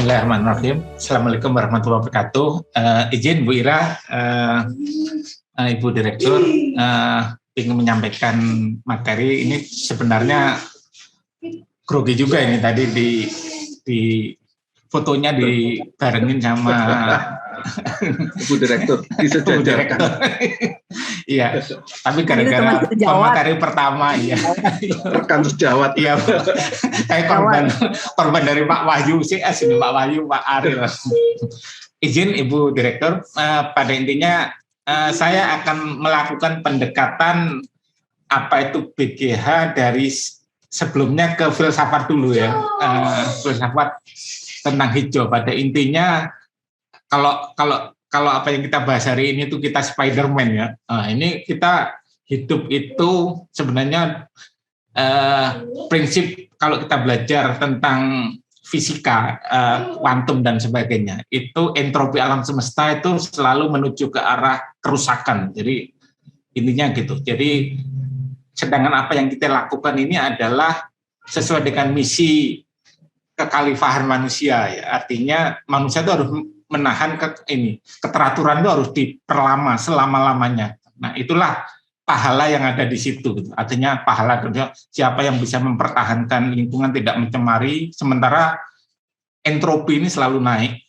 Bismillahirrahmanirrahim. Assalamualaikum warahmatullahi wabarakatuh. Izin Bu Ira, Ibu Direktur, ingin menyampaikan materi ini sebenarnya grogi juga ini tadi di fotonya dibarengin sama Ibu Direktur, Ibu Direktur. Iya, tapi gara-gara pemateri pertama, ya. Rekan sejawat. Iya, kayak korban dari Pak Wahyu CS ini, Pak Wahyu, Pak Ariel. Izin Ibu Direktur, pada intinya saya akan melakukan pendekatan apa itu BGH dari sebelumnya ke filsafat dulu ya, filsafat tentang hijau. Pada intinya kalau apa yang kita bahas hari ini itu kita Spider-Man ya. Ini kita hidup itu sebenarnya prinsip kalau kita belajar tentang fisika, kuantum dan sebagainya, itu entropi alam semesta itu selalu menuju ke arah kerusakan. Jadi intinya gitu. Jadi sedangkan apa yang kita lakukan ini adalah sesuai dengan misi kekhalifahan manusia ya. Artinya manusia itu harus menahan keteraturan itu harus diperlama selama-lamanya. Nah, itulah pahala yang ada di situ. Artinya pahala siapa yang bisa mempertahankan lingkungan tidak mencemari, sementara entropi ini selalu naik.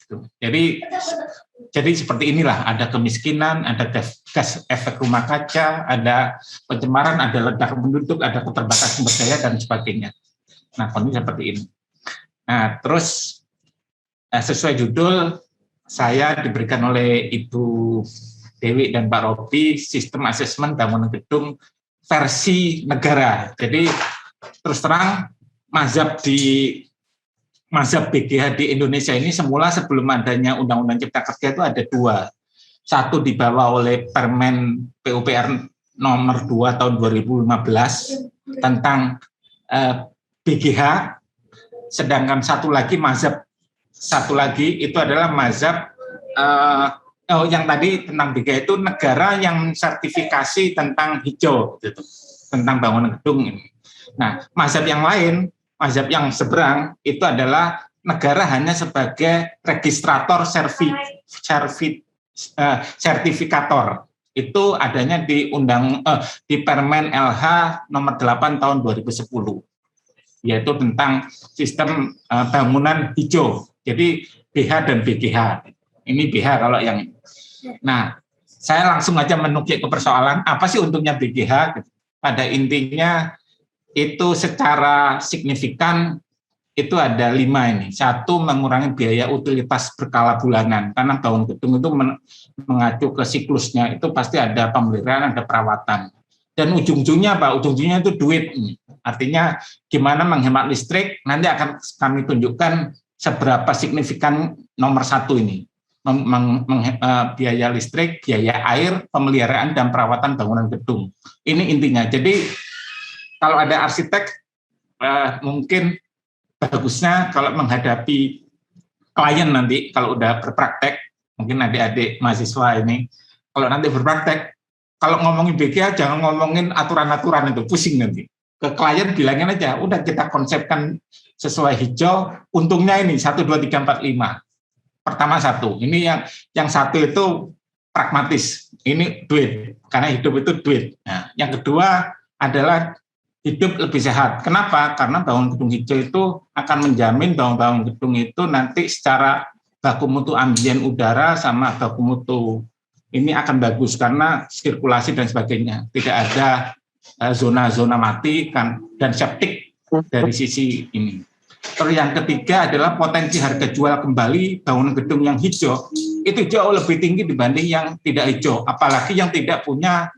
Jadi seperti inilah, ada kemiskinan, ada gas efek rumah kaca, ada pencemaran, ada ledakan penduduk, ada keterbatasan sumber daya dan sebagainya. Nah, kondisi seperti ini. Nah, terus sesuai judul saya diberikan oleh Ibu Dewi dan Pak Robi, sistem asesmen bangunan gedung versi negara. Jadi terus terang mazhab BGH di Indonesia ini semula sebelum adanya Undang-Undang Cipta Kerja itu ada dua. Satu dibawa oleh Permen PUPR nomor 2 tahun 2015 tentang BGH, sedangkan satu lagi itu adalah mazhab yang tadi tentang BGH itu negara yang sertifikasi tentang hijau gitu, tentang bangunan gedung ini. Nah, mazhab yang lain, mazhab yang seberang itu adalah negara hanya sebagai registrator sertifikator. Itu adanya di Permen LH nomor 8 tahun 2010. Yaitu tentang sistem bangunan hijau. Jadi BH dan BGH. Ini BH kalau yang ini. Nah, saya langsung aja menukik ke persoalan, apa sih untungnya BGH? Pada intinya itu secara signifikan itu ada 5 ini. Satu, mengurangi biaya utilitas berkala bulanan. Karena bangun gedung itu mengacu ke siklusnya, itu pasti ada pemeliharaan, ada perawatan. Dan ujung-ujungnya apa? Ujung-ujungnya itu duit. Artinya gimana menghemat listrik, nanti akan kami tunjukkan seberapa signifikan nomor 1 ini. Biaya listrik, biaya air, pemeliharaan, dan perawatan bangunan gedung. Ini intinya. Jadi kalau ada arsitek, mungkin bagusnya kalau menghadapi klien nanti, kalau udah berpraktek, mungkin adik-adik mahasiswa ini, kalau nanti berpraktek, kalau ngomongin BGH jangan ngomongin aturan-aturan itu, pusing nanti. Ke klien bilangin aja, udah kita konsepkan sesuai hijau, untungnya ini 1, 2, 3, 4, 5. Pertama 1, ini yang 1 itu pragmatis, ini duit, karena hidup itu duit. Nah, yang kedua adalah hidup lebih sehat. Kenapa? Karena bangun gedung hijau itu akan menjamin bangun gedung itu nanti secara baku mutu ambien udara sama baku mutu ini akan bagus karena sirkulasi dan sebagainya. Tidak ada zona-zona mati kan, dan septik dari sisi ini. Terus yang ketiga adalah potensi harga jual kembali bangunan gedung yang hijau itu jauh lebih tinggi dibanding yang tidak hijau, apalagi yang tidak punya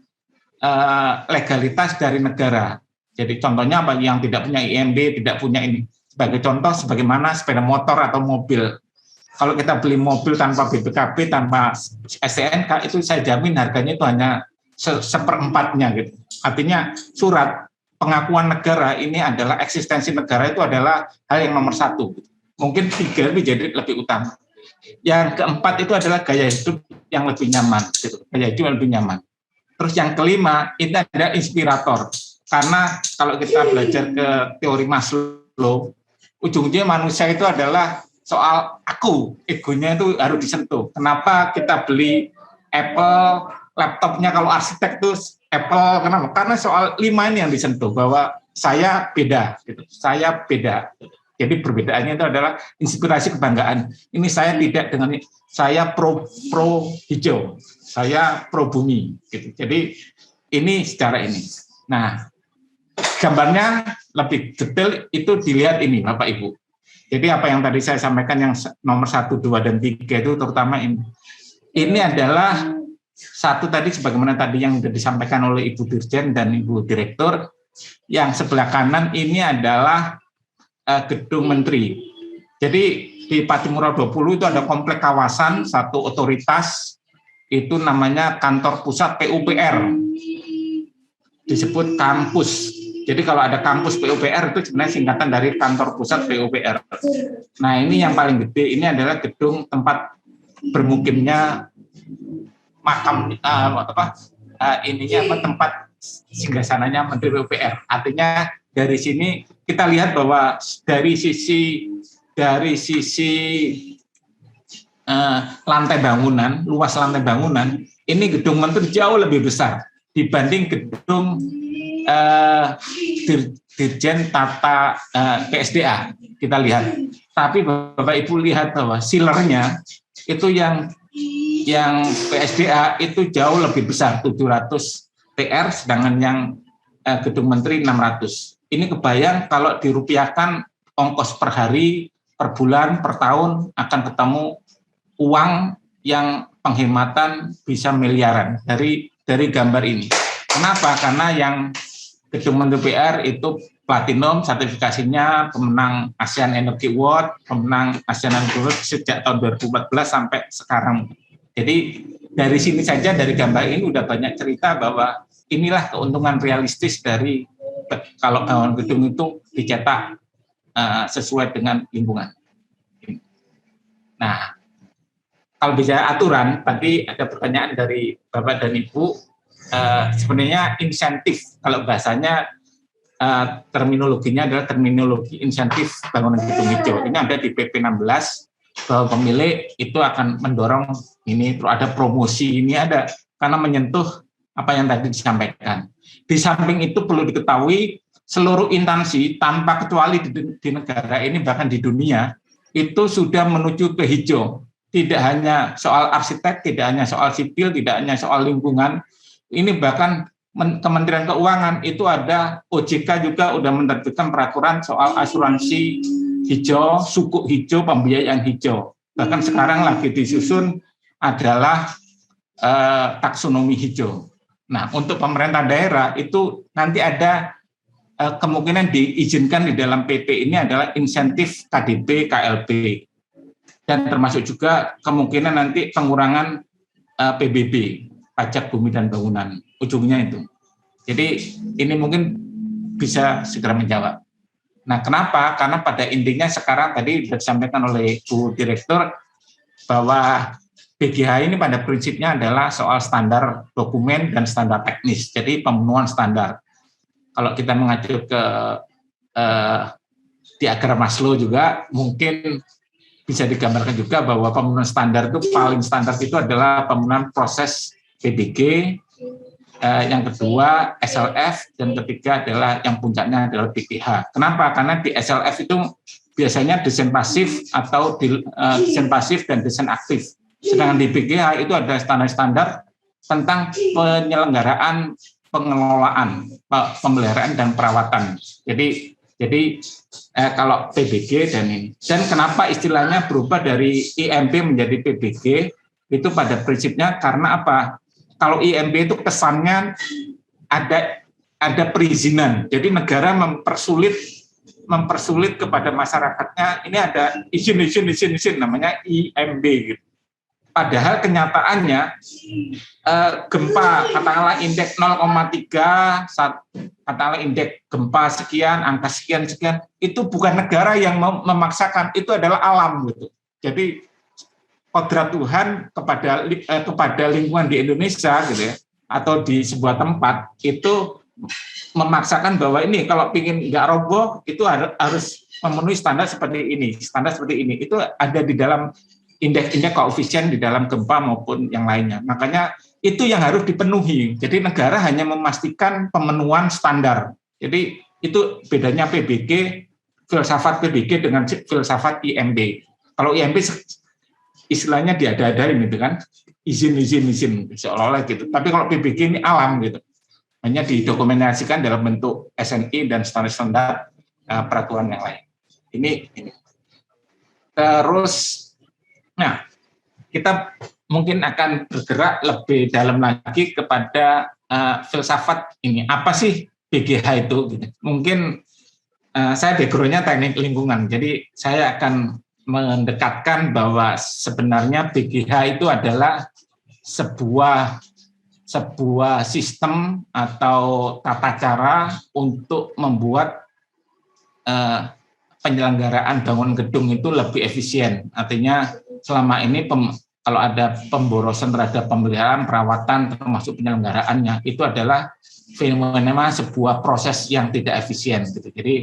legalitas dari negara. Jadi contohnya apa, yang tidak punya IMB, tidak punya ini. Sebagai contoh, sebagaimana sepeda motor atau mobil. Kalau kita beli mobil tanpa BPKB, tanpa STNK, itu saya jamin harganya itu hanya seperempatnya gitu. Artinya surat pengakuan negara ini adalah eksistensi negara itu adalah hal yang nomor 1. Mungkin 3 jadi lebih utama. Yang keempat itu adalah gaya hidup yang lebih nyaman. Gitu. Gaya hidup yang lebih nyaman. Terus yang kelima itu adalah inspirator. Karena kalau kita belajar ke teori Maslow, ujungnya manusia itu adalah soal aku, egonya itu harus disentuh. Kenapa kita beli Apple, laptopnya kalau arsitek itu Apple, kenapa? Karena soal 5 ini yang disentuh, bahwa saya beda, gitu. Saya beda. Jadi perbedaannya itu adalah inspirasi kebanggaan. Ini saya tidak dengan, saya pro hijau, saya pro bumi, gitu. Jadi ini secara ini. Nah, gambarnya lebih detail itu dilihat ini, Bapak Ibu. Jadi apa yang tadi saya sampaikan yang nomor 1, 2, dan 3 itu terutama ini. Ini adalah satu tadi sebagaimana tadi yang sudah disampaikan oleh Ibu Dirjen dan Ibu Direktur. Yang sebelah kanan ini adalah gedung Menteri. Jadi di Pattimura 20 itu ada komplek kawasan, satu otoritas, itu namanya Kantor Pusat PUPR. Disebut kampus. Jadi kalau ada kampus PUPR itu sebenarnya singkatan dari Kantor Pusat PUPR. Nah ini yang paling gede, ini adalah gedung tempat bermukimnya makam tempat singgasananya Menteri PUPR. Artinya dari sini kita lihat bahwa dari sisi lantai bangunan, luas lantai bangunan, ini gedung Menteri jauh lebih besar dibanding gedung Dirjen Tata PSDA. Kita lihat. Tapi Bapak Ibu lihat bahwa silernya itu yang PSDA itu jauh lebih besar, 700 TR, sedangkan yang gedung Menteri 600. Ini kebayang kalau dirupiahkan ongkos per hari, per bulan, per tahun akan ketemu uang yang penghematan bisa miliaran dari gambar ini. Kenapa? Karena yang gedung Menteri PR itu platinum, sertifikasinya pemenang ASEAN Energy Award, pemenang ASEAN Energy Award sejak tahun 2014 sampai sekarang. Jadi dari sini saja, dari gambar ini udah banyak cerita bahwa inilah keuntungan realistis dari kalau bangunan gedung itu dicetak sesuai dengan lingkungan. Nah, kalau bicara aturan, tadi ada pertanyaan dari Bapak dan Ibu, sebenarnya insentif, kalau bahasanya terminologinya adalah terminologi insentif bangunan gedung hijau. Ini ada di PP 16, bahwa pemilik itu akan mendorong ini, terus ada promosi, ini ada, karena menyentuh apa yang tadi disampaikan. Di samping itu perlu diketahui, seluruh instansi tanpa kecuali di negara ini, bahkan di dunia, itu sudah menuju ke hijau. Tidak hanya soal arsitek, tidak hanya soal sipil, tidak hanya soal lingkungan, ini bahkan Kementerian Keuangan itu ada, OJK juga sudah menerbitkan peraturan soal asuransi hijau, sukuk hijau, pembiayaan hijau. Bahkan sekarang lagi disusun adalah taksonomi hijau. Nah, untuk pemerintah daerah itu nanti ada kemungkinan diizinkan di dalam PP ini adalah insentif KDP, KLP. Dan termasuk juga kemungkinan nanti pengurangan PBB, pajak bumi dan bangunan, ujungnya itu. Jadi ini mungkin bisa segera menjawab. Nah, kenapa? Karena pada intinya sekarang tadi sudah disampaikan oleh Bu Direktur bahwa BGH ini pada prinsipnya adalah soal standar dokumen dan standar teknis, jadi pemenuhan standar. Kalau kita mengacu ke diagram Maslow juga, mungkin bisa digambarkan juga bahwa pemenuhan standar itu paling standar itu adalah pemenuhan proses PBG, yang kedua SLF, dan ketiga adalah yang puncaknya adalah BPH. Kenapa? Karena di SLF itu biasanya desain pasif atau desain pasif dan desain aktif. Sedangkan di BPH itu ada standar-standar tentang penyelenggaraan, pengelolaan, pemeliharaan dan perawatan. Jadi kalau PBG dan ini. Dan kenapa istilahnya berubah dari IMB menjadi PBG, itu pada prinsipnya karena apa? Kalau IMB itu kesannya ada perizinan. Jadi negara mempersulit kepada masyarakatnya, ini ada izin namanya IMB gitu. Padahal kenyataannya gempa katakanlah indeks 0,3, katakanlah indeks gempa sekian, angka sekian itu bukan negara yang memaksakan, itu adalah alam gitu. Jadi kodrat Tuhan kepada lingkungan di Indonesia gitu ya, atau di sebuah tempat itu memaksakan bahwa ini kalau ingin nggak roboh itu harus memenuhi standar seperti ini, itu ada di dalam indeks koefisien di dalam gempa maupun yang lainnya. Makanya itu yang harus dipenuhi. Jadi negara hanya memastikan pemenuhan standar. Jadi itu bedanya PBG, filsafat PBG dengan filsafat IMB. Kalau IMB istilahnya diada-adain gitu kan, izin seolah-olah gitu. Tapi kalau PBG ini alam gitu. Hanya didokumentasikan dalam bentuk SNI dan standar peraturan yang lain. Ini. Terus, nah kita mungkin akan bergerak lebih dalam lagi kepada filsafat ini. Apa sih BGH itu? Gitu. Mungkin saya background-nya teknik lingkungan, jadi saya akan mendekatkan bahwa sebenarnya BGH itu adalah sebuah sistem atau tata cara untuk membuat penyelenggaraan bangun gedung itu lebih efisien. Artinya selama ini kalau ada pemborosan terhadap pemeliharaan, perawatan, termasuk penyelenggaraannya, itu adalah fenomena sebuah proses yang tidak efisien. Gitu. Jadi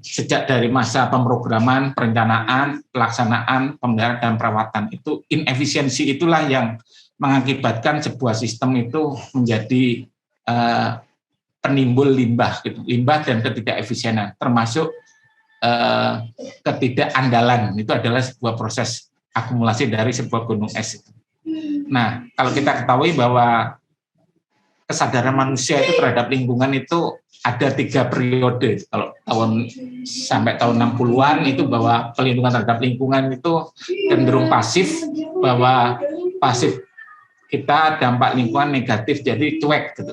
sejak dari masa pemrograman, perencanaan, pelaksanaan, pemeliharaan dan perawatan itu inefisiensi itulah yang mengakibatkan sebuah sistem itu menjadi penimbul limbah, gitu. Limbah dan ketidakefisienan, termasuk ketidakandalan. Itu adalah sebuah proses akumulasi dari sebuah gunung es. Nah, kalau kita ketahui bahwa kesadaran manusia itu terhadap lingkungan itu ada 3 periode. Kalau sampai tahun 60-an itu bahwa pelindungan terhadap lingkungan itu cenderung pasif, bahwa pasif kita dampak lingkungan negatif, jadi cuek gitu.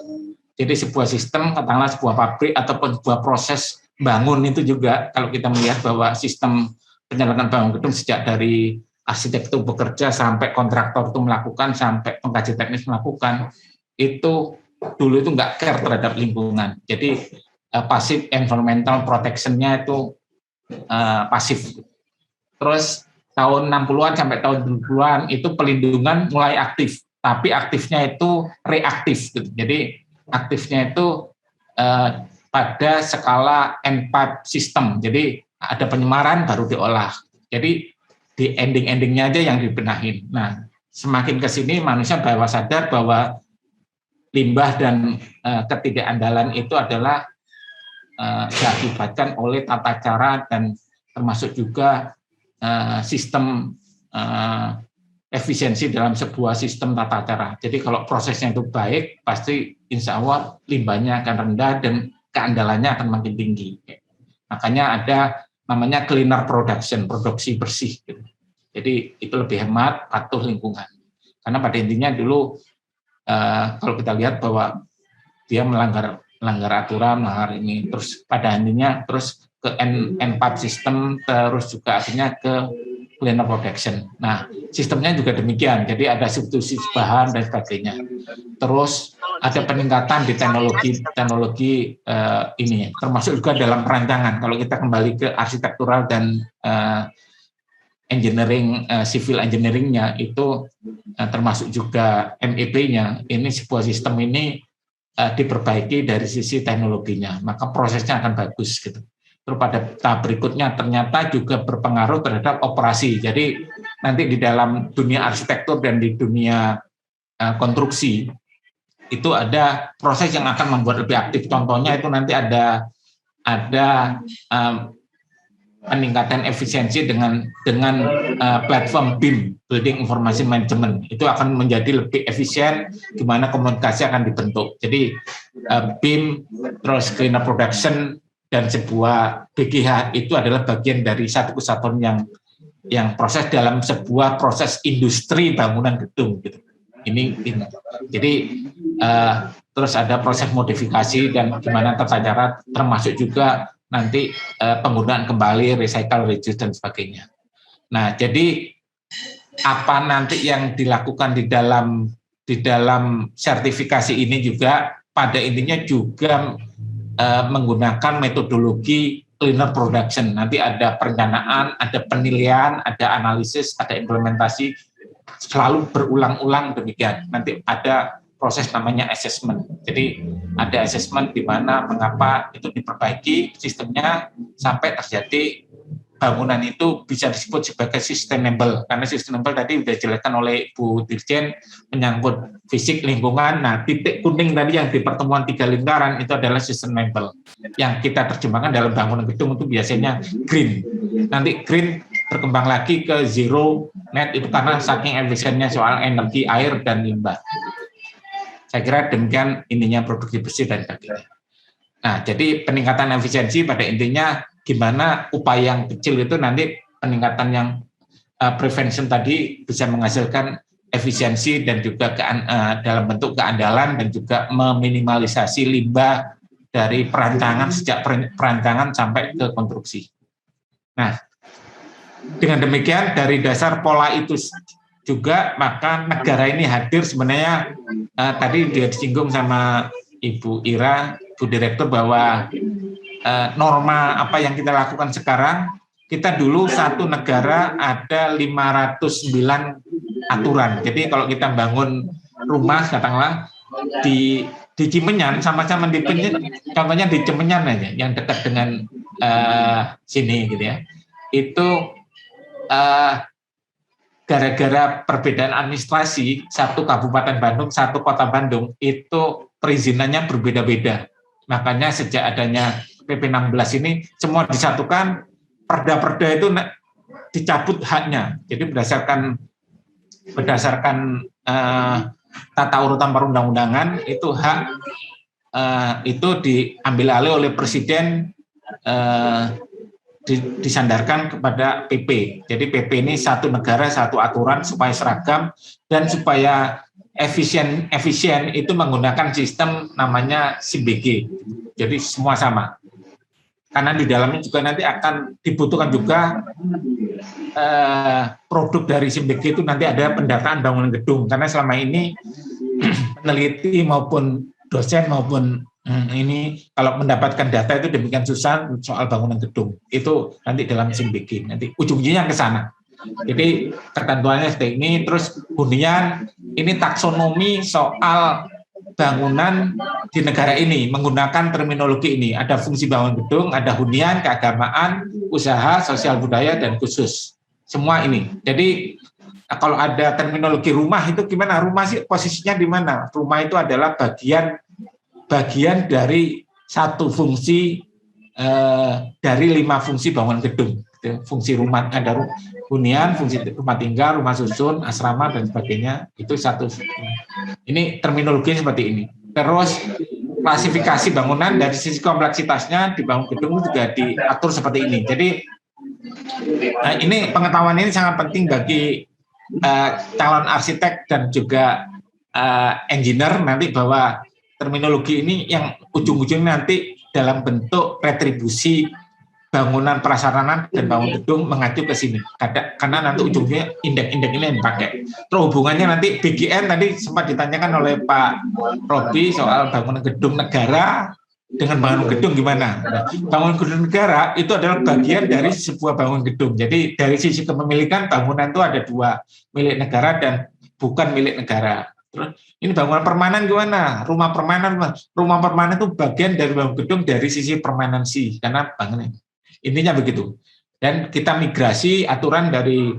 Jadi sebuah sistem, katakanlah sebuah pabrik ataupun sebuah proses bangun itu juga, kalau kita melihat bahwa sistem penyelenggaraan bangun gedung sejak dari arsitek itu bekerja sampai kontraktor itu melakukan, sampai pengkaji teknis melakukan, itu dulu itu nggak care terhadap lingkungan. Jadi pasif environmental protection-nya itu pasif. Terus tahun 60-an sampai tahun 70-an itu pelindungan mulai aktif. Tapi aktifnya itu reaktif, gitu. Jadi aktifnya itu pada skala N4 sistem. Jadi ada penyemaran baru diolah. Jadi di ending-endingnya aja yang dibenahin. Nah, semakin ke sini manusia bahwa sadar bahwa limbah dan ketidakandalan itu adalah diakibatkan oleh tata cara dan termasuk juga sistem efisiensi dalam sebuah sistem tata cara. Jadi kalau prosesnya itu baik, pasti insya Allah limbahnya akan rendah dan keandalannya akan makin tinggi. Makanya ada namanya cleaner production, produksi bersih. Gitu. Jadi itu lebih hemat, patuh lingkungan. Karena pada intinya dulu kalau kita lihat bahwa dia melanggar aturan, melanggar ini, terus pada intinya terus ke N4 sistem, terus juga akhirnya ke cleaner production. Nah, sistemnya juga demikian. Jadi ada substitusi bahan dan sebagainya. Terus ada peningkatan di teknologi ini, termasuk juga dalam perancangan. Kalau kita kembali ke arsitektural dan engineering, civil engineering-nya itu termasuk juga MEP-nya. Ini sebuah sistem ini diperbaiki dari sisi teknologinya, maka prosesnya akan bagus gitu. Terus pada tahap berikutnya ternyata juga berpengaruh terhadap operasi. Jadi nanti di dalam dunia arsitektur dan di dunia konstruksi itu ada proses yang akan membuat lebih aktif. Contohnya itu nanti ada peningkatan efisiensi dengan platform BIM, Building Information Management. Itu akan menjadi lebih efisien gimana komunikasi akan dibentuk. Jadi BIM, terus cleaner production, dan sebuah BGH itu adalah bagian dari satu kesatuan yang proses dalam sebuah proses industri bangunan gedung gitu. Ini. Jadi terus ada proses modifikasi dan gimana tata cara, termasuk juga nanti penggunaan kembali, recycle, reduce dan sebagainya. Nah, jadi apa nanti yang dilakukan di dalam sertifikasi ini juga pada intinya juga menggunakan metodologi cleaner production. Nanti ada perencanaan, ada penilaian, ada analisis, ada implementasi, selalu berulang-ulang demikian. Nanti ada proses namanya assessment. Jadi ada assessment di mana mengapa itu diperbaiki sistemnya sampai terjadi bangunan itu bisa disebut sebagai sustainable. Karena sustainable tadi sudah dijelaskan oleh Bu Dirjen menyangkut fisik lingkungan. Nah, titik kuning tadi yang di pertemuan 3 lingkaran itu adalah sustainable. Yang kita terjemahkan dalam bangunan gedung itu biasanya green. Nanti green berkembang lagi ke zero net itu karena saking efisiennya soal energi, air, dan limbah. Saya kira demikian ininya produksi bersih dan sebagainya. Nah, jadi peningkatan efisiensi pada intinya gimana upaya yang kecil itu nanti peningkatan yang prevention tadi bisa menghasilkan efisiensi dan juga dalam bentuk keandalan dan juga meminimalisasi limbah dari perancangan sejak perancangan sampai ke konstruksi. Nah, dengan demikian dari dasar pola itu juga maka negara ini hadir sebenarnya tadi dia disinggung sama Ibu Ira, Bu Direktur bahwa norma apa yang kita lakukan sekarang, kita dulu satu negara ada 509 aturan. Jadi kalau kita bangun rumah katakanlah di Cimenyan sama-sama di contohnya di Cimenyan aja yang dekat dengan sini gitu ya. Itu gara-gara perbedaan administrasi, satu Kabupaten Bandung, satu Kota Bandung, itu perizinannya berbeda-beda. Makanya sejak adanya PP 16 ini, semua disatukan, perda-perda itu dicabut haknya. Jadi berdasarkan tata urutan perundang-undangan, itu hak itu diambil alih oleh Presiden disandarkan kepada PP. Jadi PP ini satu negara, satu aturan supaya seragam dan supaya efisien itu menggunakan sistem namanya SIMBG. Jadi semua sama. Karena di dalamnya juga nanti akan dibutuhkan juga produk dari SIMBG itu nanti ada pendataan bangunan gedung. Karena selama ini peneliti maupun dosen maupun ini kalau mendapatkan data itu demikian susah soal bangunan gedung. Itu nanti dalam SIMBG, nanti ujung-ujungnya ke sana. Jadi ketentuannya seperti ini, terus hunian, ini taksonomi soal bangunan di negara ini, menggunakan terminologi ini. Ada fungsi bangunan gedung, ada hunian, keagamaan, usaha, sosial budaya, dan khusus. Semua ini. Jadi kalau ada terminologi rumah itu gimana? Rumah sih posisinya di mana? Rumah itu adalah bagian dari satu fungsi dari 5 fungsi bangunan gedung. Fungsi rumah ada hunian, fungsi rumah tinggal, rumah susun, asrama dan sebagainya. Itu satu. Ini terminologi seperti ini. Terus klasifikasi bangunan dari sisi kompleksitasnya di bangun gedung juga diatur seperti ini. Jadi ini pengetahuan ini sangat penting bagi calon arsitek dan juga engineer nanti bahwa terminologi ini yang ujung-ujungnya nanti dalam bentuk retribusi bangunan prasarana dan bangun gedung mengacu ke sini. Karena nanti ujungnya indeks-indeks ini yang dipakai. Terus hubungannya nanti BGN tadi sempat ditanyakan oleh Pak Robi soal bangunan gedung negara dengan bangunan gedung gimana. Nah, bangunan gedung negara itu adalah bagian dari sebuah bangunan gedung. Jadi dari sisi kepemilikan bangunan itu ada 2, milik negara dan bukan milik negara. Ini bangunan permanen gimana? Rumah permanen itu bagian dari bangunan gedung dari sisi permanensi karena bangunan intinya begitu. Dan kita migrasi aturan dari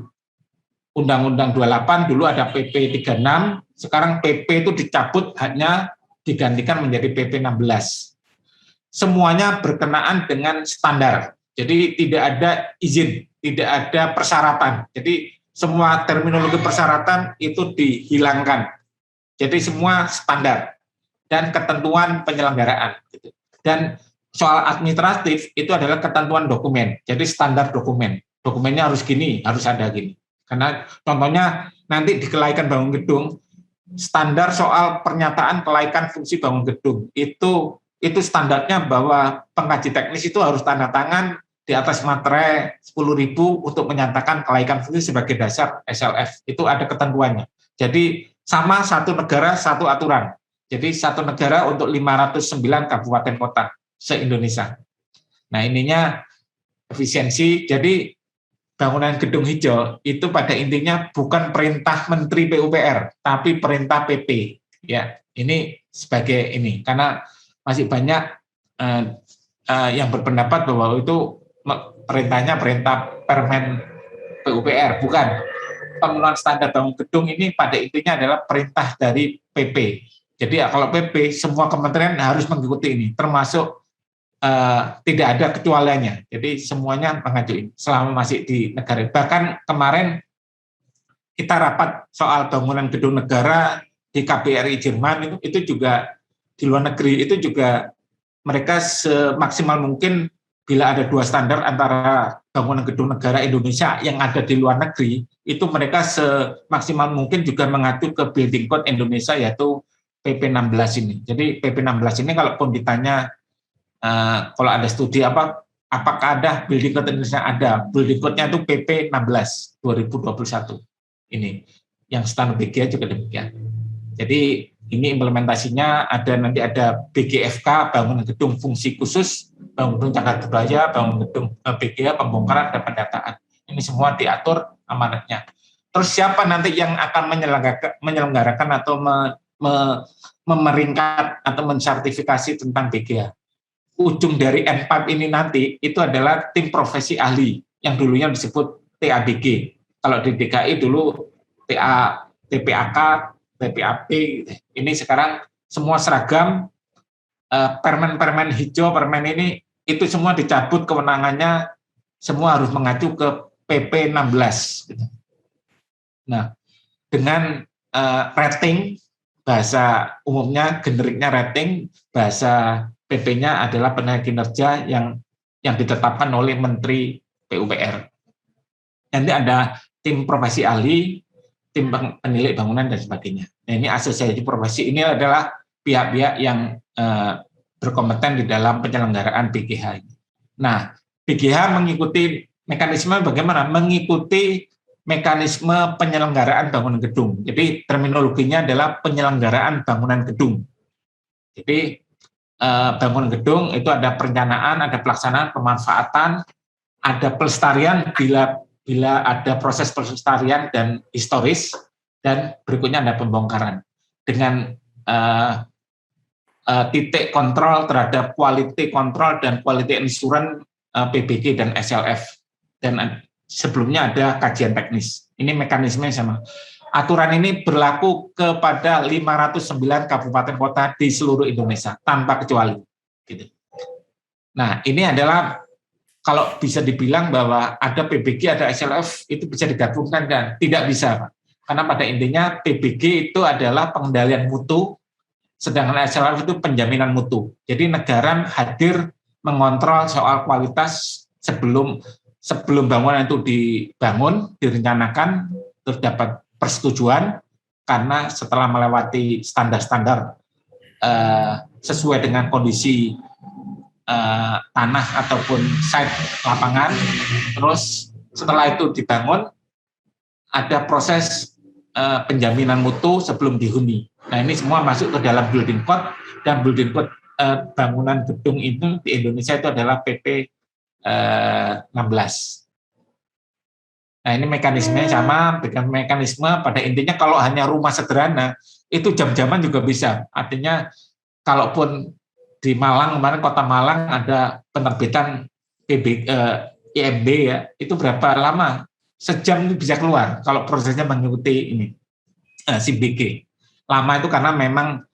Undang-Undang 28 dulu ada PP 36, sekarang PP itu dicabut haknya digantikan menjadi PP 16. Semuanya berkenaan dengan standar. Jadi tidak ada izin, tidak ada persyaratan. Jadi semua terminologi persyaratan itu dihilangkan. Jadi semua standar dan ketentuan penyelenggaraan. Dan soal administratif itu adalah ketentuan dokumen. Jadi standar dokumen. Dokumennya harus gini, harus ada gini. Karena contohnya nanti di kelaikan bangun gedung, standar soal pernyataan kelaikan fungsi bangun gedung itu standarnya bahwa pengkaji teknis itu harus tanda tangan di atas materai 10.000 untuk menyatakan kelaikan fungsi sebagai dasar SLF. Itu ada ketentuannya. Jadi sama satu negara, satu aturan. Jadi satu negara untuk 509 kabupaten kota se-Indonesia. Nah ininya efisiensi, jadi bangunan gedung hijau itu pada intinya bukan perintah Menteri PUPR, tapi perintah PP. Ya, Ini sebagai ini, karena masih banyak yang berpendapat bahwa itu perintahnya perintah Permen PUPR, bukan. Pemenuhan standar bangun gedung ini pada intinya adalah perintah dari PP. Jadi kalau PP, semua kementerian harus mengikuti ini, termasuk tidak ada kecualiannya. Jadi semuanya mengacu ini selama masih di negara. Bahkan kemarin kita rapat soal bangunan gedung negara di KBRI Jerman itu juga di luar negeri itu juga mereka semaksimal mungkin bila ada dua standar antara bangunan gedung negara Indonesia yang ada di luar negeri, itu mereka semaksimal mungkin juga mengacu ke Building Code Indonesia yaitu PP 16 ini. Jadi PP 16 ini kalaupun ditanya kalau ada studi apakah ada Building Code Indonesia, ada. Building Code-nya itu PP 16 2021. Ini yang standar BGA juga demikian. Jadi ini implementasinya nanti ada BGFK, bangunan gedung fungsi khusus, bangunan gedung cagar budaya, bangunan gedung BGA, pembongkaran dan pendataan. Ini semua diatur amanatnya. Terus siapa nanti yang akan menyelenggarakan atau memeringkat atau mensertifikasi tentang BGA? Ujung dari NPAP ini nanti itu adalah tim profesi ahli yang dulunya disebut TABG. Kalau di DKI dulu TPAK, TPAP, ini sekarang semua seragam, permen-permen hijau, permen ini, itu semua dicabut kewenangannya, semua harus mengacu ke PP 16. Nah, dengan rating, bahasa umumnya, generiknya rating, bahasa PP-nya adalah penilaian kinerja yang ditetapkan oleh Menteri PUPR. Nanti ada tim profesi ahli, tim penilai bangunan dan sebagainya. Nah, ini asosiasi profesi ini adalah pihak-pihak yang berkompeten di dalam penyelenggaraan BGH ini. Nah, BGH mengikuti mekanisme bagaimana? Mengikuti mekanisme penyelenggaraan bangunan gedung. Jadi terminologinya adalah penyelenggaraan bangunan gedung. Jadi bangunan gedung itu ada perencanaan, ada pelaksanaan, pemanfaatan, ada pelestarian bila ada proses pelestarian dan historis, dan berikutnya ada pembongkaran dengan titik kontrol terhadap quality control dan quality assurance PBG dan SLF, dan sebelumnya ada kajian teknis. Ini mekanismenya sama. Aturan ini berlaku kepada 509 kabupaten kota di seluruh Indonesia tanpa kecuali. Gitu. Nah, ini adalah kalau bisa dibilang bahwa ada PBG, ada SLF, itu bisa digabungkan dan tidak bisa, Pak. Karena pada intinya PBG itu adalah pengendalian mutu, sedangkan SLF itu penjaminan mutu. Jadi negara hadir mengontrol soal kualitas sebelum bangunan itu dibangun, direncanakan, terus dapat persetujuan, karena setelah melewati standar-standar sesuai dengan kondisi tanah ataupun site lapangan, terus setelah itu dibangun, ada proses penjaminan mutu sebelum dihuni. Nah, ini semua masuk ke dalam building code, dan building code bangunan gedung itu di Indonesia itu adalah PP 16. Nah, ini mekanismenya sama dengan mekanisme pada intinya kalau hanya rumah sederhana, itu jam-jaman juga bisa. Artinya, kalaupun di Malang, kemarin Kota Malang ada penerbitan IMB ya, itu berapa lama? Sejam itu bisa keluar kalau prosesnya mengikuti ini SIBG. Lama itu karena memang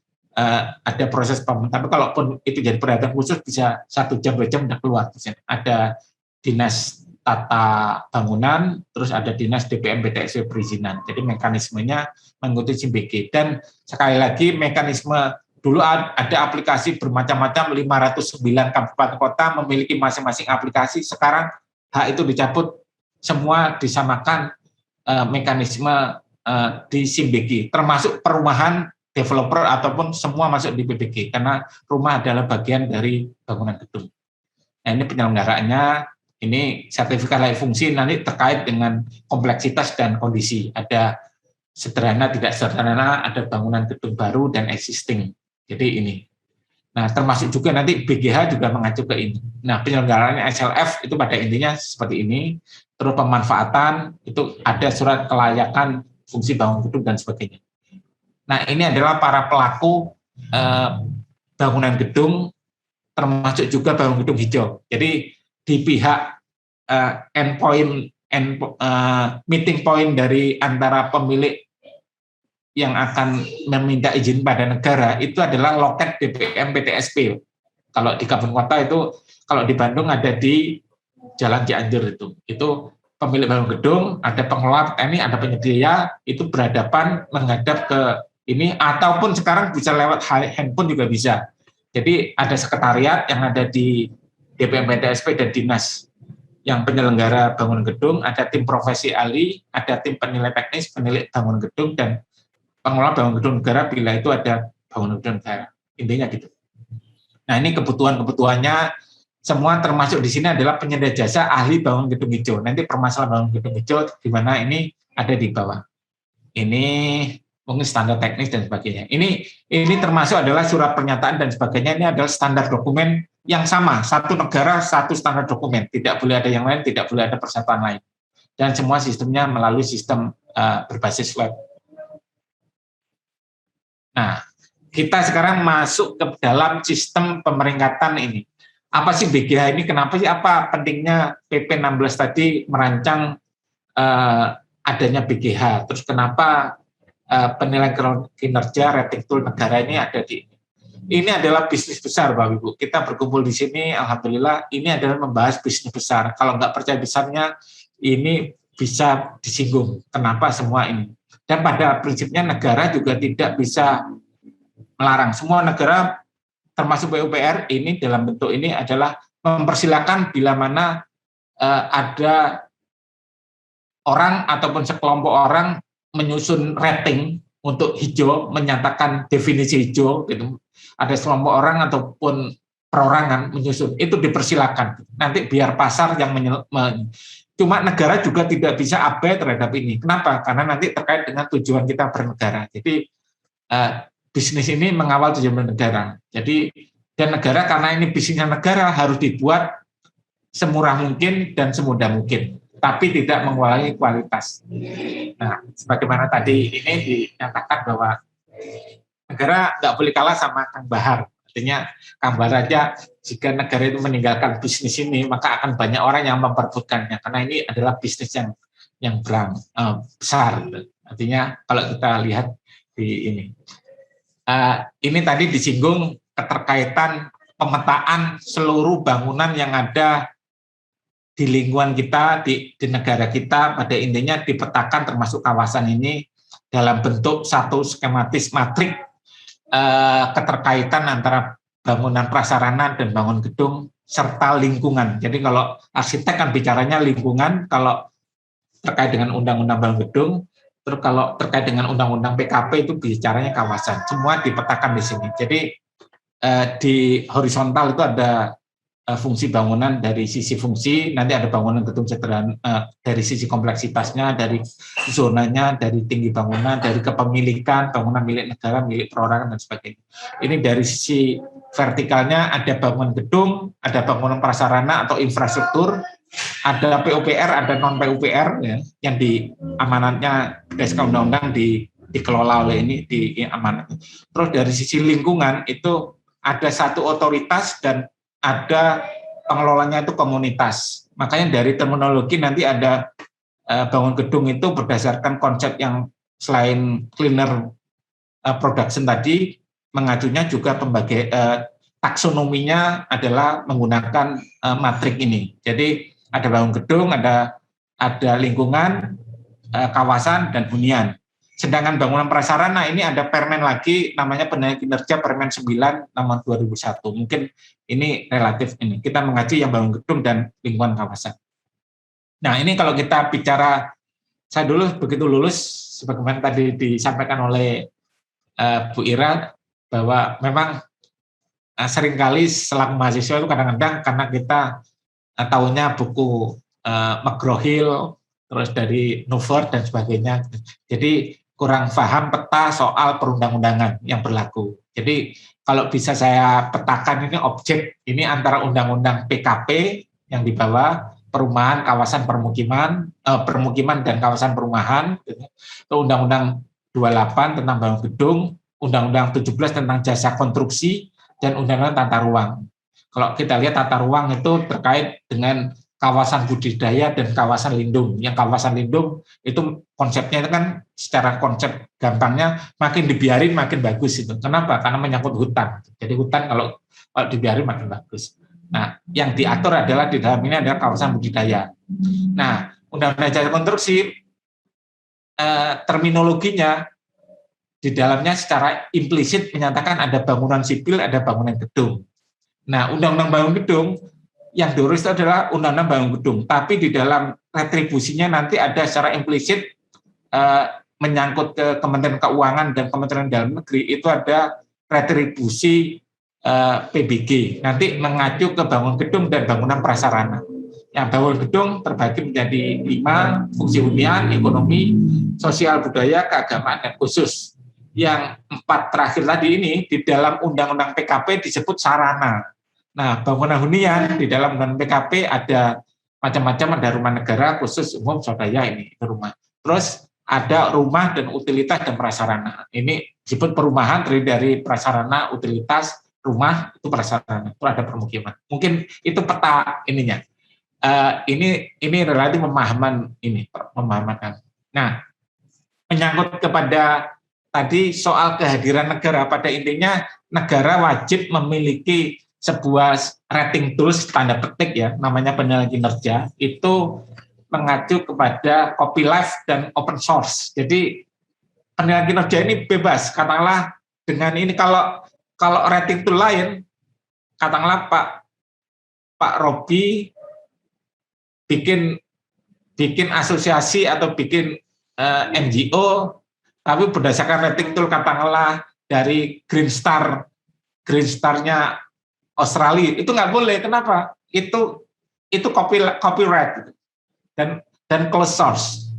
ada proses tapi kalaupun itu jadi perhatian khusus bisa 1 jam 2 jam udah keluar. Ada dinas tata bangunan, terus ada dinas DPM BTSW perizinan. Jadi mekanismenya mengikuti SIBG. Dan sekali lagi mekanisme dulu ada aplikasi bermacam-macam, 509 kabupaten kota memiliki masing-masing aplikasi. Sekarang hak itu dicabut, semua disamakan mekanisme di SIBG, termasuk perumahan, developer ataupun semua masuk di PBG, karena rumah adalah bagian dari bangunan gedung. Nah, ini penyelenggaraannya, ini sertifikat layak fungsi nanti terkait dengan kompleksitas dan kondisi. Ada sederhana, tidak sederhana, ada bangunan gedung baru dan existing. Jadi ini. Nah, termasuk juga nanti BGH juga mengacu ke ini. Nah, penyelenggaraannya SLF itu pada intinya seperti ini. Terus pemanfaatan itu ada surat kelayakan fungsi bangun gedung dan sebagainya. Nah, ini adalah para pelaku bangunan gedung, termasuk juga bangunan gedung hijau. Jadi di pihak meeting point dari antara pemilik yang akan meminta izin pada negara itu adalah loket DPM PTSP. Kalau di kabupaten kota itu, kalau di Bandung ada di Jalan Cianjur itu pemilik bangunan gedung, ada pengelola ini, ada penyedia, itu berhadapan menghadap ke ini, ataupun sekarang bisa lewat handphone juga bisa. Jadi ada sekretariat yang ada di DPM PTSP dan dinas yang penyelenggara bangunan gedung, ada tim profesi ahli, ada tim penilai teknis, penilai bangunan gedung, dan pengelola bangunan gedung negara bila itu ada bangunan gedung negara. Intinya gitu. Nah, ini kebutuhan-kebutuhannya semua termasuk di sini adalah penyedia jasa ahli bangunan gedung hijau. Nanti permasalahan bangunan gedung hijau di mana ini ada di bawah. Ini mungkin standar teknis dan sebagainya. Ini termasuk adalah surat pernyataan dan sebagainya. Ini adalah standar dokumen yang sama, satu negara satu standar dokumen. Tidak boleh ada yang lain, tidak boleh ada persatuan lain. Dan semua sistemnya melalui sistem berbasis web. Nah, kita sekarang masuk ke dalam sistem pemeringkatan ini. Apa sih BGH ini? Kenapa sih? Apa pentingnya PP 16 tadi merancang adanya BGH? Terus kenapa penilaian kinerja rating tool negara ini ada di ini? Ini adalah bisnis besar, Bapak Ibu. Kita berkumpul di sini, alhamdulillah. Ini adalah membahas bisnis besar. Kalau nggak percaya besarnya, ini bisa disinggung. Kenapa semua ini? Dan pada prinsipnya negara juga tidak bisa melarang. Semua negara termasuk PUPR ini dalam bentuk ini adalah mempersilakan bila mana ada orang ataupun sekelompok orang menyusun rating untuk hijau, menyatakan definisi hijau gitu. Ada sekelompok orang ataupun perorangan menyusun, itu dipersilakan. Nanti biar pasar yang cuma negara juga tidak bisa abai terhadap ini. Kenapa? Karena nanti terkait dengan tujuan kita bernegara. Jadi bisnis ini mengawal tujuan bernegara. Jadi dan negara karena ini bisnisnya negara harus dibuat semurah mungkin dan semudah mungkin, tapi tidak mengurangi kualitas. Nah, sebagaimana tadi ini dinyatakan bahwa negara nggak boleh kalah sama Kang Bahar. Artinya Kang Bahar aja jika negara itu meninggalkan bisnis ini, maka akan banyak orang yang memperebutkannya karena ini adalah bisnis yang besar. Artinya kalau kita lihat di ini. Ini tadi disinggung keterkaitan pemetaan seluruh bangunan yang ada di lingkungan kita, di negara kita, pada intinya dipetakan termasuk kawasan ini dalam bentuk satu skematis matrik keterkaitan antara bangunan prasarana dan bangunan gedung serta lingkungan. Jadi kalau arsitek kan bicaranya lingkungan, kalau terkait dengan undang-undang bangunan gedung, terus kalau terkait dengan undang-undang PKP itu bicaranya kawasan. Semua dipetakan di sini. Jadi di horizontal itu ada fungsi bangunan dari sisi fungsi, nanti ada bangunan gedung sederhana dari sisi kompleksitasnya, dari zonanya, dari tinggi bangunan, dari kepemilikan, bangunan milik negara, milik perorangan dan sebagainya. Ini dari sisi vertikalnya ada bangunan gedung, ada bangunan prasarana atau infrastruktur, ada PUPR, ada non PUPR ya, yang di amanatnya berdasarkan undang-undang dikelola oleh ini di amanat. Terus dari sisi lingkungan itu ada satu otoritas dan ada pengelolanya itu komunitas. Makanya dari terminologi nanti ada bangun gedung itu berdasarkan konsep yang selain cleaner production tadi, mengajunya juga taksonominya adalah menggunakan matrik ini. Jadi ada bangun gedung, ada lingkungan, kawasan, dan hunian. Sedangkan bangunan prasarana ini ada permen lagi, namanya penilaian kinerja Permen 9 nomor 2001. Mungkin ini relatif ini. Kita mengaji yang bangun gedung dan lingkungan kawasan. Nah ini kalau kita bicara, saya dulu begitu lulus, sebagaimana tadi disampaikan oleh Bu Ira, bahwa memang seringkali selaku mahasiswa itu kadang-kadang karena kita tahunya buku McGraw-Hill, terus dari Newford dan sebagainya. Jadi kurang paham peta soal perundang-undangan yang berlaku. Jadi kalau bisa saya petakan ini objek ini antara undang-undang PKP yang di bawah perumahan kawasan permukiman dan kawasan perumahan, undang-undang 28 tentang bangun gedung, Undang-Undang 17 tentang jasa konstruksi dan Undang-Undang tata ruang. Kalau kita lihat tata ruang itu terkait dengan kawasan budidaya dan kawasan lindung. Yang kawasan lindung itu konsepnya itu kan secara konsep gampangnya makin dibiarin makin bagus itu. Kenapa? Karena menyangkut hutan. Jadi hutan kalau dibiarin makin bagus. Nah, yang diatur adalah di dalam ini adalah kawasan budidaya. Nah, Undang-Undang jasa konstruksi terminologinya di dalamnya secara implisit menyatakan ada bangunan sipil, ada bangunan gedung. Nah, Undang-Undang Bangun Gedung yang diurus itu adalah Undang-Undang Bangun Gedung, tapi di dalam retribusinya nanti ada secara implisit menyangkut ke Kementerian Keuangan dan Kementerian Dalam Negeri itu ada retribusi PBG, nanti mengacu ke bangun gedung dan bangunan prasarana. Yang bangun gedung terbagi menjadi 5, fungsi hunian, ekonomi, sosial, budaya, keagamaan, dan khusus. Yang 4 terakhir tadi ini di dalam Undang-Undang PKP disebut sarana. Nah, bangunan hunian di dalam Undang-Undang PKP ada macam-macam, ada rumah negara, khusus, umum, swadaya, ini rumah. Terus ada rumah dan utilitas dan prasarana. Ini disebut perumahan terdiri dari prasarana, utilitas, rumah, itu prasarana, itu ada permukiman. Mungkin itu peta ininya. Ini relatif memahaman. Nah, menyangkut kepada tadi soal kehadiran negara, pada intinya negara wajib memiliki sebuah rating tools tanda petik ya, namanya penilaian kinerja, itu mengacu kepada copyleft dan open source. Jadi penilaian kinerja ini bebas, katakanlah dengan ini kalau rating tool lain, katakanlah Pak Robi bikin asosiasi atau bikin NGO, tapi berdasarkan rating tool katakanlah dari Green Star-nya Australia, itu nggak boleh. Kenapa? Itu copyright dan closed source.